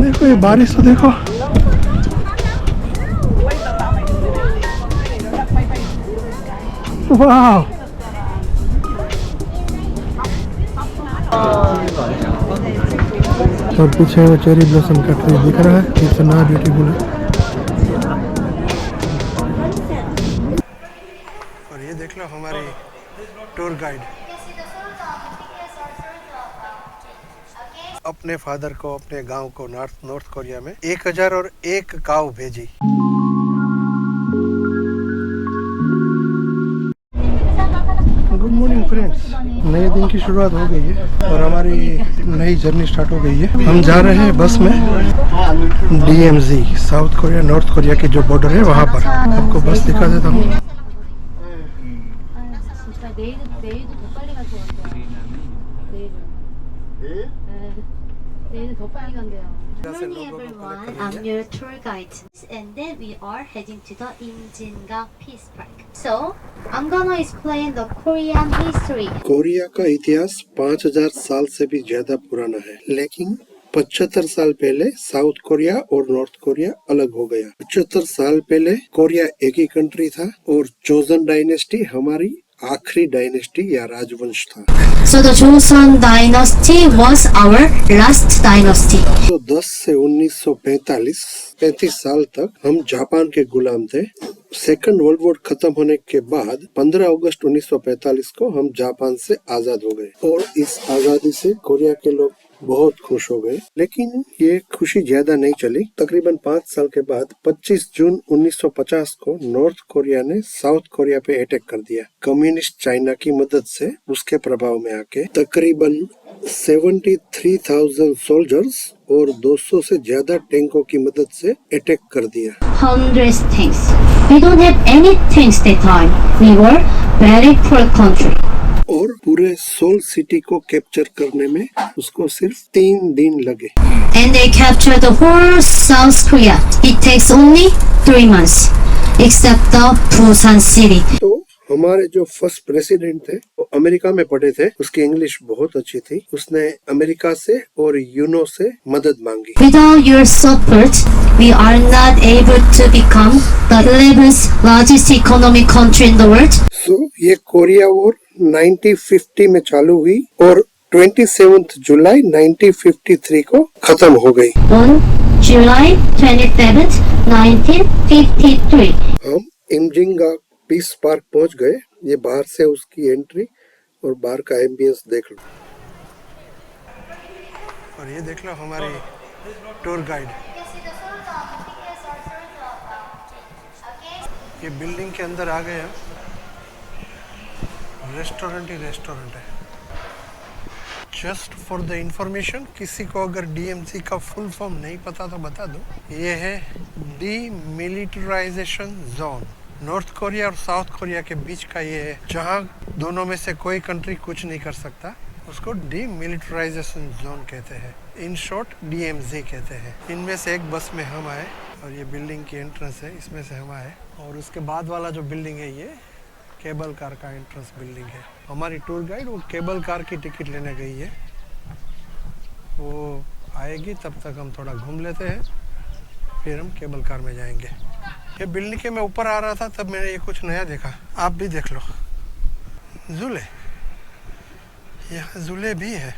देखो ये बारिश तो देखो। वाह, और पीछे वो चेरी ब्लॉसम का ट्री दिख रहा है, कितना ब्यूटीफुल है। और ये देख लो हमारी टूर गाइड अपने फादर को अपने गांव को नॉर्थ कोरिया में 1001 काऊ भेजी। गुड मॉर्निंग फ्रेंड्स, नए दिन की शुरुआत हो गई है और हमारी नई जर्नी स्टार्ट हो गई है। हम जा रहे हैं बस में DMZ, south Korea north Korea की जो बॉर्डर है वहाँ पर। आपको बस दिखा देता हूँ। Good morning everyone, I'm your tour guide and then we are heading to the Imjinga Peace Park. So, I'm gonna explain the Korean history. Korea का इतिहास 5000 साल से भी ज्यादा पुराना है, लेकिन 75 साल पहले साउथ कोरिया और नॉर्थ कोरिया अलग हो गया। 75 साल पहले कोरिया एक ही कंट्री था और जोसेon डायनेस्टी हमारी आखिरी डायनेस्टी या राजवंश था। So the Joseon dynasty was our last dynasty. तो 10 से 1945 35 साल तक हम जापान के गुलाम थे। सेकंड वर्ल्ड वॉर खत्म होने के बाद 15 अगस्त 1945 को हम जापान से आजाद हो गए और इस आजादी से कोरिया के लोग बहुत खुश हो गए। लेकिन ये खुशी ज्यादा नहीं चली। तकरीबन 5 साल के बाद 25 जून 1950 को नॉर्थ कोरिया ने साउथ कोरिया पे अटैक कर दिया। कम्युनिस्ट चाइना की मदद से उसके प्रभाव में आके तकरीबन 73,000 सोल्जर्स और 200 से ज्यादा टैंकों की मदद से अटैक कर दिया। Hundreds things. We don't have any things that time. We were very poor country. और पूरे सोल सिटी को कैप्चर करने में उसको सिर्फ 3 दिन लगे। And they captured the whole South Korea. It takes only 3 months, except the Busan city. तो हमारे जो फर्स्ट प्रेसिडेंट थे वो अमेरिका में पढ़े थे, उसकी इंग्लिश बहुत अच्छी थी। उसने अमेरिका से और यूनो से मदद मांगी। Without your support, we are not able to become the 11th largest economic country in the world. So ये कोरिया वॉर 1950 में चालू हुई और 27 जुलाई 1953 को खत्म हो गई। On July 27th, 1953. हम इमजिंगा पीस पार्क पहुंच गए। ये बाहर से उसकी एंट्री और बाहर का एम्बियंस देख लो। और ये देख लो हमारी टूर गाइड। ये बिल्डिंग के अंदर आ गए हम। रेस्टोरेंट ही रेस्टोरेंट है। जस्ट फॉर द इंफॉर्मेशन, किसी को अगर DMZ का फुल फॉर्म नहीं पता तो बता दो। ये है डीमिलिटराइजेशन जोन। नॉर्थ कोरिया और साउथ कोरिया के बीच का ये है, जहाँ दोनों में से कोई कंट्री कुछ नहीं कर सकता। उसको डीमिलिटराइजेशन जोन कहते हैं, इन शॉर्ट DMZ कहते हैं। इनमें से एक बस में हम आए और ये बिल्डिंग की एंट्रेंस है, इसमें से हम आए। और उसके बाद वाला जो बिल्डिंग है ये केबल कार का एंट्रेंस बिल्डिंग है। हमारी टूर गाइड वो केबल कार की टिकट लेने गई है, वो आएगी तब तक हम थोड़ा घूम लेते हैं, फिर हम केबल कार में जाएंगे। ये बिल्डिंग के मैं ऊपर आ रहा था तब मैंने ये कुछ नया देखा, आप भी देख लो। झूले, यहाँ झूले भी है।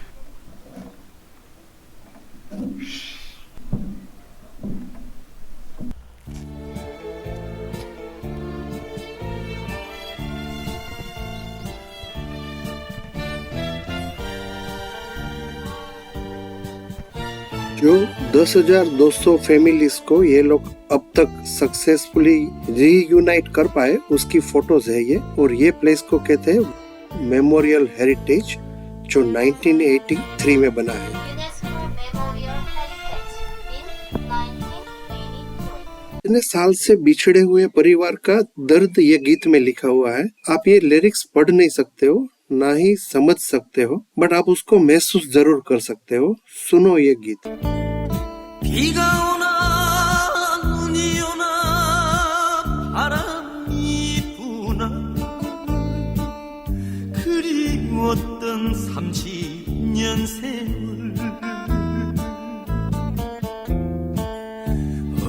जो 10,200 फैमिलीज को ये लोग अब तक सक्सेसफुली रीयूनाइट कर पाए उसकी फोटोज है ये। और ये प्लेस को कहते हैं मेमोरियल हेरिटेज, जो 1983 में बना है। इतने साल से बिछड़े हुए परिवार का दर्द ये गीत में लिखा हुआ है। आप ये लिरिक्स पढ़ नहीं सकते हो, ना ही समझ सकते हो, बट आप उसको महसूस जरूर कर सकते हो। सुनो ये गीत।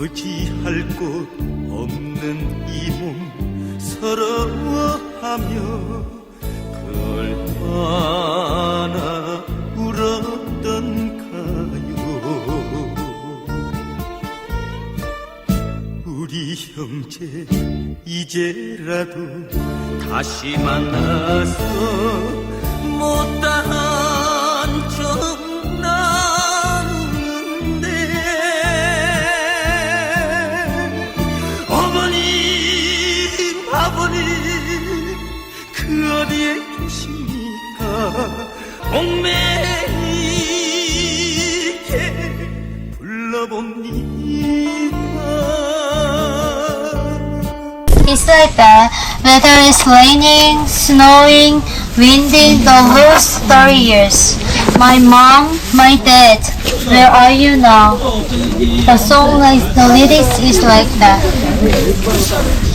의지할 곳 없는 이 몸 서러워하며 얼마나 울었던가요. 우리 형제 이제라도 다시 만나서 못다한 점 나누는데 어머님 아버님 그 어디에 계십니까. 옥매이게 불러봅니다. It's like that. Whether it's raining, snowing, winding the whole 30 years. My mom, my dad, where are you now? The song like the lyrics is like that.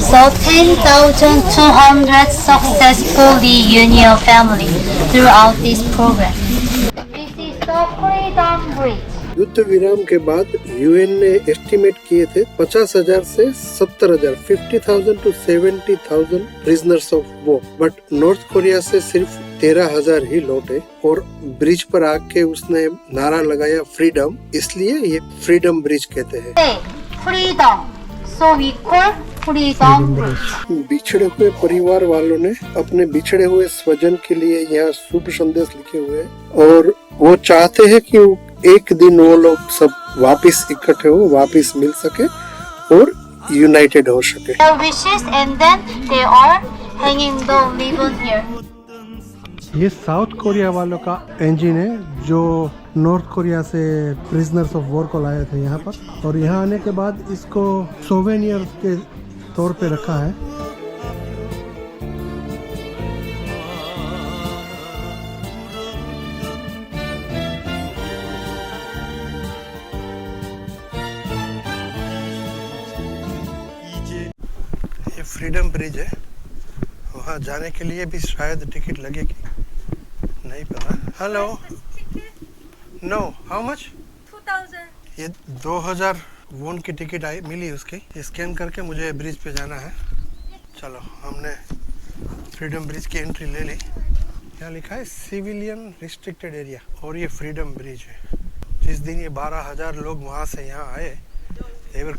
So 10,200 successful reunion family throughout this program. This is the Freedom Bridge. युद्ध विराम के बाद UN ने estimate किए थे 50,000 से 70,000 50,000 to 70,000 prisoners of war, but north Korea से सिर्फ 13,000 ही लौटे। और ब्रिज पर आके उसने नारा लगाया फ्रीडम, इसलिए ये फ्रीडम ब्रिज कहते हैं। Freedom. So we call Freedom Bridge. बिछड़े हुए परिवार वालों ने अपने बिछड़े हुए स्वजन के लिए यहाँ शुभ संदेश लिखे हुए हैं और वो चाहते हैं कि एक दिन वो लोग सब वापस इकट्ठे हो, वापस मिल सके और यूनाइटेड हो सके। Their wishes and then they are hanging the ribbon here. ये साउथ कोरिया वालों का इंजन है जो नॉर्थ कोरिया से प्रिजनर्स ऑफ वॉर को लाए थे यहाँ पर, और यहाँ आने के बाद इसको सोवेनियर के तौर पे रखा है। ये फ्रीडम ब्रिज है, वहाँ जाने के लिए भी शायद टिकट लगेगी, नहीं पता। Hello, no, how much? 2000. ये 2000 वोन की टिकट आई मिली उसकी। स्कैन करके मुझे ब्रिज पे जाना है। चलो, हमने फ्रीडम ब्रिज की एंट्री ले ली। यहाँ लिखा है सिविलियन रिस्ट्रिक्टेड एरिया, और ये फ्रीडम ब्रिज है। जिस दिन ये 12,000 लोग वहाँ से यहाँ आए, they were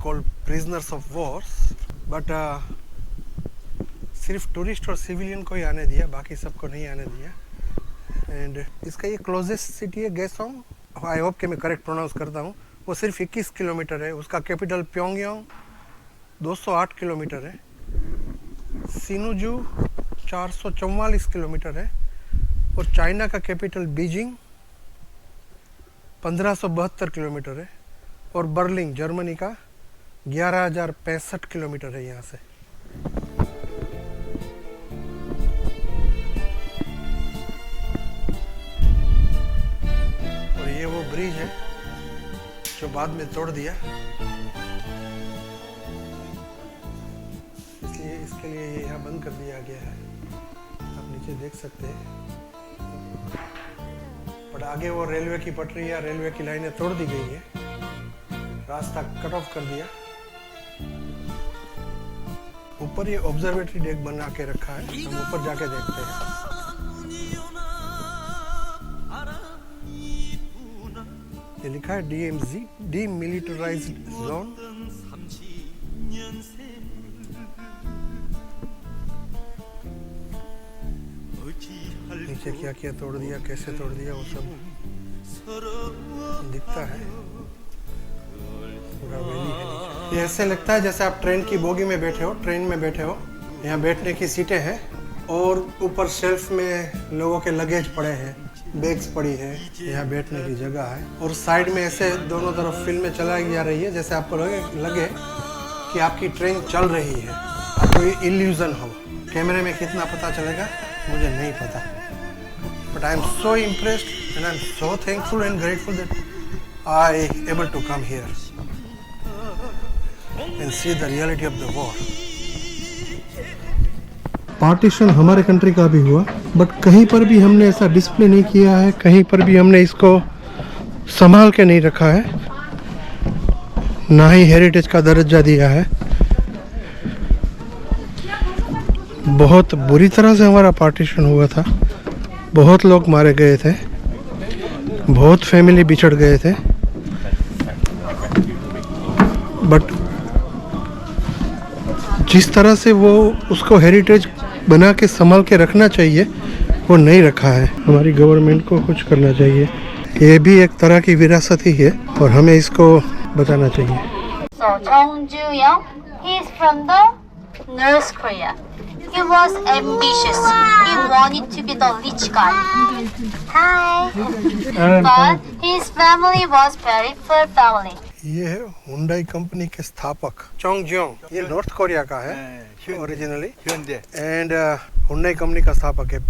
called prisoners of wars, but सिर्फ टूरिस्ट और सिविलियन को ही आने दिया, बाकी सबको नहीं आने दिया। एंड इसका ये क्लोजेस्ट सिटी है गैसोंग, आई होप कि मैं करेक्ट प्रोनाउंस करता हूँ। वो सिर्फ 21 किलोमीटर है। उसका कैपिटल प्योंगयांग 208 किलोमीटर है। सिनुजू 444 किलोमीटर है। और चाइना का कैपिटल बीजिंग 1572 किलोमीटर है। और बर्लिन जर्मनी का 11,065 किलोमीटर है यहाँ से। और ये वो ब्रिज है जो बाद में तोड़ दिया, इसलिए इसके लिए ये यहाँ बंद कर दिया गया है। आप नीचे देख सकते हैं। पर आगे वो रेलवे की पटरी या रेलवे की लाइनें तोड़ दी गई है, रास्ता कट ऑफ कर दिया। ऊपर ये ऑब्जर्वेटरी डेक बना के रखा है, हम ऊपर जाके देखते हैं। ये लिखा है DMZ, डीमिलिटराइज्ड जोन। नीचे क्या क्या तोड़ दिया, कैसे तोड़ दिया, वो सब दिखता है। पूरा वैली है नीचे। ये ऐसे लगता है जैसे आप ट्रेन की बोगी में बैठे हो, ट्रेन में बैठे हो। यहाँ बैठने की सीटें हैं और ऊपर शेल्फ में लोगों के लगेज पड़े हैं, बैग्स पड़ी है। यहाँ बैठने की जगह है। और साइड में ऐसे दोनों तरफ फिल्में चलाई जा रही है, जैसे आपको लगे कि आपकी ट्रेन चल रही है, आपको ये इल्यूजन हो। कैमरे में कितना पता चलेगा मुझे नहीं पता, but I am so impressed and I am so thankful and grateful that I able to come here and see the reality of the war. Partition हमारे कंट्री का भी हुआ, बट कहीं पर भी हमने ऐसा डिस्प्ले नहीं किया है, कहीं पर भी हमने इसको संभाल के नहीं रखा है। ना ही हेरिटेज का दर्जा दिया है। बहुत बुरी तरह से हमारा पार्टीशन हुआ था, बहुत लोग मारे गए थे, बहुत फैमिली बिछड़ गए थे, बट जिस तरह से वो उसको हेरिटेज बना के संभाल के रखना चाहिए वो नहीं रखा है। हमारी गवर्नमेंट को कुछ करना चाहिए। ये भी एक तरह की विरासत ही है और हमें इसको बचाना चाहिए। So Jung Ju-young, he is from the North Korea. He was ambitious. He wanted to be the rich guy. Hi. But his family was very poor family. ये है हुंडई कंपनी के स्थापक चोंग जियोंग। ये नॉर्थ कोरिया का है originally and Hyundai company का स्थापक है।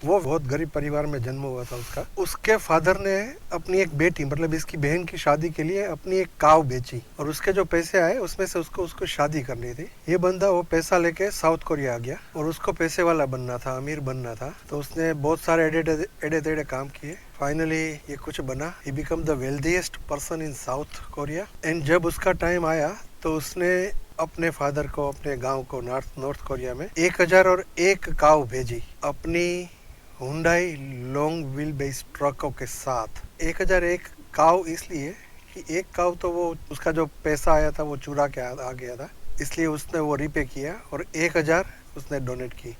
वो बहुत गरीब परिवार में जन्म हुआ था उसका। उसके फादर ने अपनी एक बेटी मतलब इसकी बहन की शादी के लिए अपनी एक काव बेची और उसके जो पैसे आए उसमें से उसको शादी करनी थी। ये बंदा वो पैसा लेके साउथ कोरिया आ गया और उसको पैसे वाला बनना था, अमीर बनना था, तो उसने बहुत सारे एडे तेड़े काम किए। फाइनली ये कुछ बना। He become the wealthiest person in south Korea and जब उसका टाइम आया तो उसने अपने फादर को अपने गांव को नॉर्थ कोरिया में 1001 काव भेजी अपनी हुंडई लॉन्ग व्हील बेस ट्रकों के साथ। 1001 काव इसलिए कि एक काव तो वो उसका जो पैसा आया था वो चुरा के आ गया था, इसलिए उसने वो रिपे किया और 1000 उसने डोनेट की।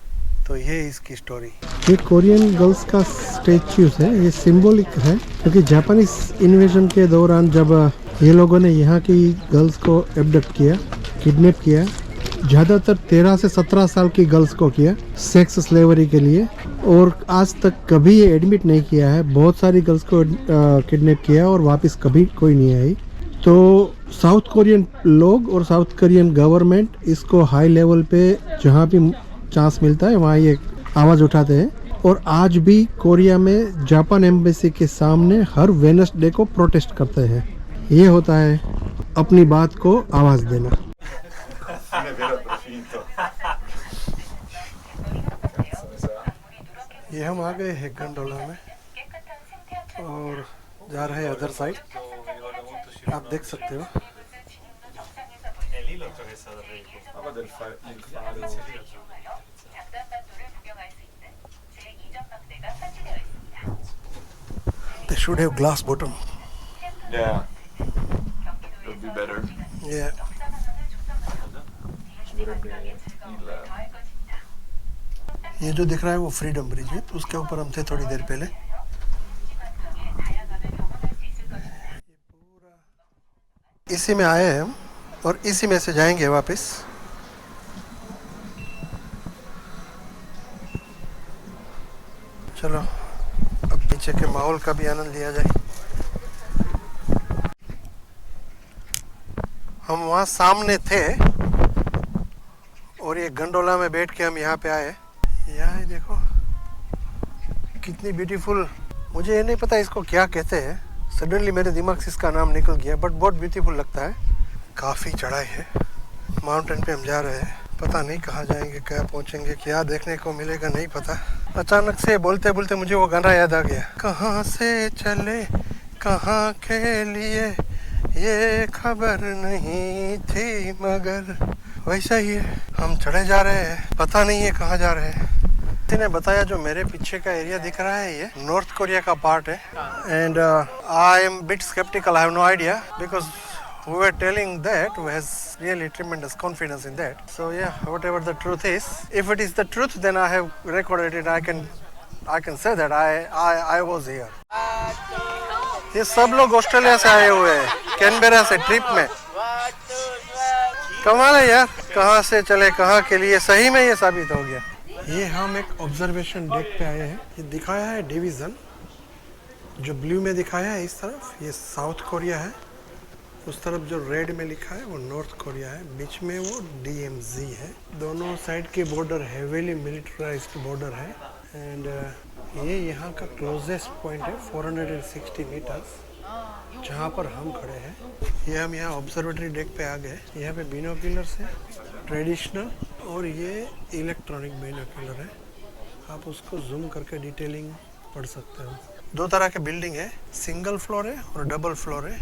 तो ये इसकी स्टोरी। ये कोरियन गर्ल्स का स्टैच्यूज है। ये सिंबॉलिक है क्योंकि जापानीज इन्वेजन के दौरान जब ये लोगों ने यहाँ की गर्ल्स को एब्डक्ट किया, किडनैप किया, ज़्यादातर 13 से 17 साल की गर्ल्स को किया सेक्स स्लेवरी के लिए और आज तक कभी ये एडमिट नहीं किया है। बहुत सारी गर्ल्स को किडनैप किया और वापस कभी कोई नहीं आई। तो साउथ कोरियन लोग और साउथ कोरियन गवर्नमेंट इसको हाई लेवल पे जहाँ भी चांस मिलता है वहाँ ये आवाज़ उठाते हैं और आज भी कोरिया में जापान एम्बेसी के सामने हर वेडनेसडे को प्रोटेस्ट करते हैं। ये होता है अपनी बात को आवाज़ देना। ये हम आ गए हैं गंडोला में और जा रहे हैं अदर साइड। आप देख सकते हो they should have glass bottom. Yeah, would be better. Yeah. ये जो दिख रहा है वो फ्रीडम ब्रिज है, तो उसके ऊपर हम थे थोड़ी देर पहले। इसी में आए हैं हम और इसी में से जाएंगे वापस। चलो अब पीछे के माहौल का भी आनंद लिया जाए। हम वहाँ सामने थे और ये गंडोला में बैठ के हम यहाँ पे आए। यहाँ देखो कितनी ब्यूटीफुल, मुझे ये नहीं पता इसको क्या कहते हैं, सडनली मेरे दिमाग से इसका नाम निकल गया, बट बहुत ब्यूटीफुल लगता है। काफ़ी चढ़ाई है, माउंटेन पे हम जा रहे हैं, पता नहीं कहाँ जाएंगे, क्या पहुँचेंगे, क्या देखने को मिलेगा नहीं पता। अचानक से बोलते बोलते मुझे वो गाना याद आ गया, कहाँ से चले कहाँ के लिए ये खबर नहीं थी मगर। वैसा ही है, हम चढ़े जा रहे हैं, पता नहीं है कहाँ जा रहे हैं। किसी ने बताया जो मेरे पीछे का एरिया दिख रहा है ये नॉर्थ कोरिया का पार्ट है and I am bit sceptical, I have no idea because who were telling that who has really tremendous confidence in that. So yeah, whatever the truth is, if it is the truth then I have recorded it. I can say that I was here. ये सब लोग Australia से आए हुए हैं, Canberra से trip में। कमाल है यार, कहाँ से चले कहाँ के लिए, सही में ये साबित हो गया। ये हम एक ऑब्जर्वेशन डेक पे आए हैं। ये दिखाया है डिवीज़न, जो ब्लू में दिखाया है इस तरफ ये साउथ कोरिया है, उस तरफ जो रेड में लिखा है वो नॉर्थ कोरिया है, बीच में वो DMZ है। दोनों साइड के बॉर्डर हेवीली मिलिटराइज्ड बॉर्डर है एंड ये यहाँ का क्लोजेस्ट पॉइंट है 460 मीटर्स जहाँ पर हम खड़े हैं। ये हम यहाँ ऑब्जर्वेटरी डेक पे आ गए। यहाँ पे बिनोक्यूलर्स है, ट्रेडिशनल और ये इलेक्ट्रॉनिक बिनोक्यूलर है। आप उसको जूम करके डिटेलिंग पढ़ सकते हो। दो तरह के बिल्डिंग है, सिंगल फ्लोर है और डबल फ्लोर है।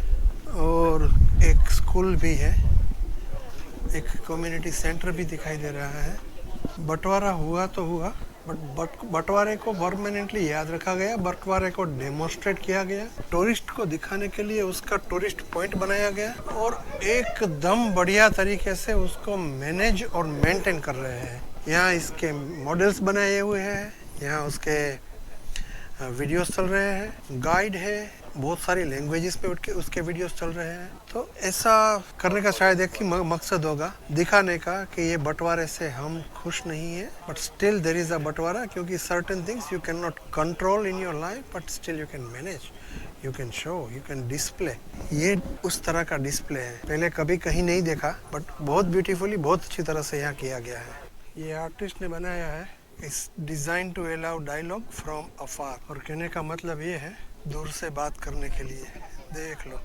और एक स्कूल भी है, एक कम्युनिटी सेंटर भी दिखाई दे रहा है। बंटवारा हुआ तो हुआ, बट बंटवारे को परमानेंटली याद रखा गया, बंटवारे को डेमोन्स्ट्रेट किया गया, टूरिस्ट को दिखाने के लिए उसका टूरिस्ट पॉइंट बनाया गया और एकदम बढ़िया तरीके से उसको मैनेज और मेंटेन कर रहे हैं। यहाँ इसके मॉडल्स बनाए हुए हैं, यहाँ उसके वीडियोस चल रहे हैं, गाइड है, बहुत सारी लैंग्वेजेस पे उसके वीडियोस चल रहे हैं। तो ऐसा करने का शायद एक ही मकसद होगा, दिखाने का कि ये बंटवारे से हम खुश नहीं है, but still there is a बंटवारा, क्योंकि certain things you can not control in your life but still you can manage, you can show, you can display. ये उस तरह का डिस्प्ले है, पहले कभी कहीं नहीं देखा, बट बहुत ब्यूटीफुली, बहुत अच्छी तरह से यहाँ किया गया है। ये आर्टिस्ट ने बनाया है, इस design to allow dialogue from afar, और कहने का मतलब ये है दूर से बात करने के लिए। देख लो,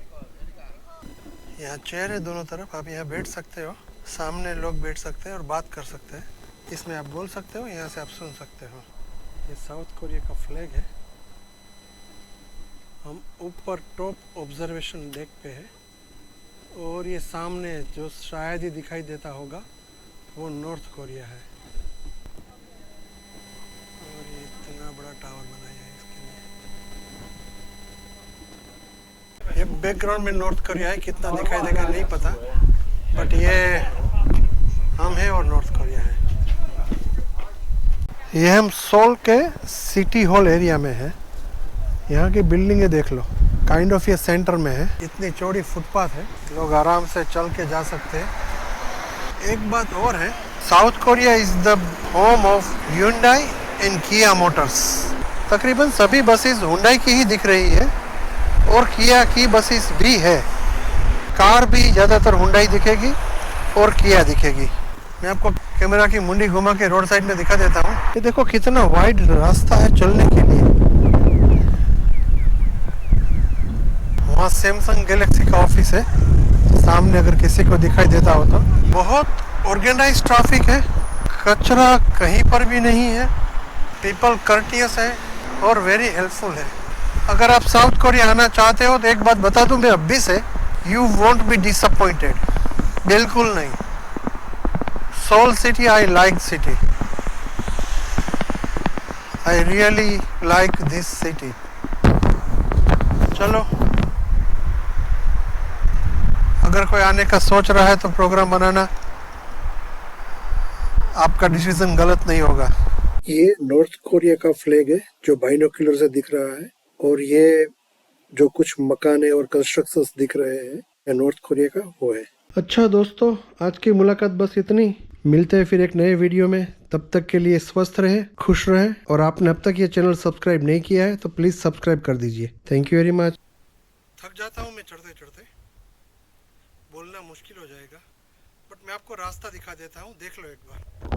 यहाँ चेयर है दोनों तरफ, आप यहाँ बैठ सकते हो, सामने लोग बैठ सकते हैं और बात कर सकते हैं, इसमें आप बोल सकते हो, यहाँ से आप सुन सकते हो। ये साउथ कोरिया का फ्लैग है। हम ऊपर टॉप ऑब्जर्वेशन डेक पे है और ये सामने जो शायद ही दिखाई देता होगा वो नॉर्थ कोरिया है। और ये इतना बड़ा टावर बनाया है इसके लिए। ये बैकग्राउंड में नॉर्थ कोरिया है, कितना दिखाई देगा नहीं पता, बट ये हम हैं और नॉर्थ कोरिया है। ये हम सोल के सिटी हॉल एरिया में है। यहाँ की बिल्डिंगें देख लो, काइंड ऑफ ये सेंटर में है, इतनी चौड़ी फुटपाथ है, लोग आराम से चल के जा सकते हैं। एक बात और है, south Korea is the home of Hyundai and किया मोटर्स। तकरीबन सभी बसेस Hyundai की ही दिख रही है और किया की बसेस भी है, कार भी ज़्यादातर Hyundai दिखेगी और किया दिखेगी। मैं आपको कैमरा की मुंडी घुमा के रोड साइड में दिखा देता हूँ। ये देखो कितना वाइड रास्ता है चलने के लिए। वहाँ सैमसंग गैलेक्सी का ऑफिस है सामने, अगर किसी को दिखाई देता हो तो। बहुत ऑर्गेनाइज ट्रैफिक है, कचरा कहीं पर भी नहीं है, पीपल कर्टियस है और वेरी हेल्पफुल है। अगर आप साउथ कोरिया आना चाहते हो तो एक बात बता दूं मैं अभी से, यू वोंट बी डिसअपॉइंटेड, बिल्कुल नहीं। Seoul city, I like city, I really like this city. चलो, अगर कोई आने का सोच रहा है तो प्रोग्राम बनाना, आपका डिसीजन गलत नहीं होगा। ये नॉर्थ कोरिया का फ्लैग है जो बाइनोक्यूलर से दिख रहा है, और ये जो कुछ मकाने और कंस्ट्रक्शंस दिख रहे हैं ये नॉर्थ कोरिया का वो है। अच्छा दोस्तों, आज की मुलाकात बस इतनी। मिलते हैं फिर एक नए वीडियो में, तब तक के लिए स्वस्थ रहें, खुश रहें, और आपने अब तक ये चैनल सब्सक्राइब नहीं किया है तो प्लीज सब्सक्राइब कर दीजिए। Thank you very much. थक जाता हूँ मैं चढ़ते चढ़ते, बोलना मुश्किल हो जाएगा, बट मैं आपको रास्ता दिखा देता हूँ, देख लो एक बार।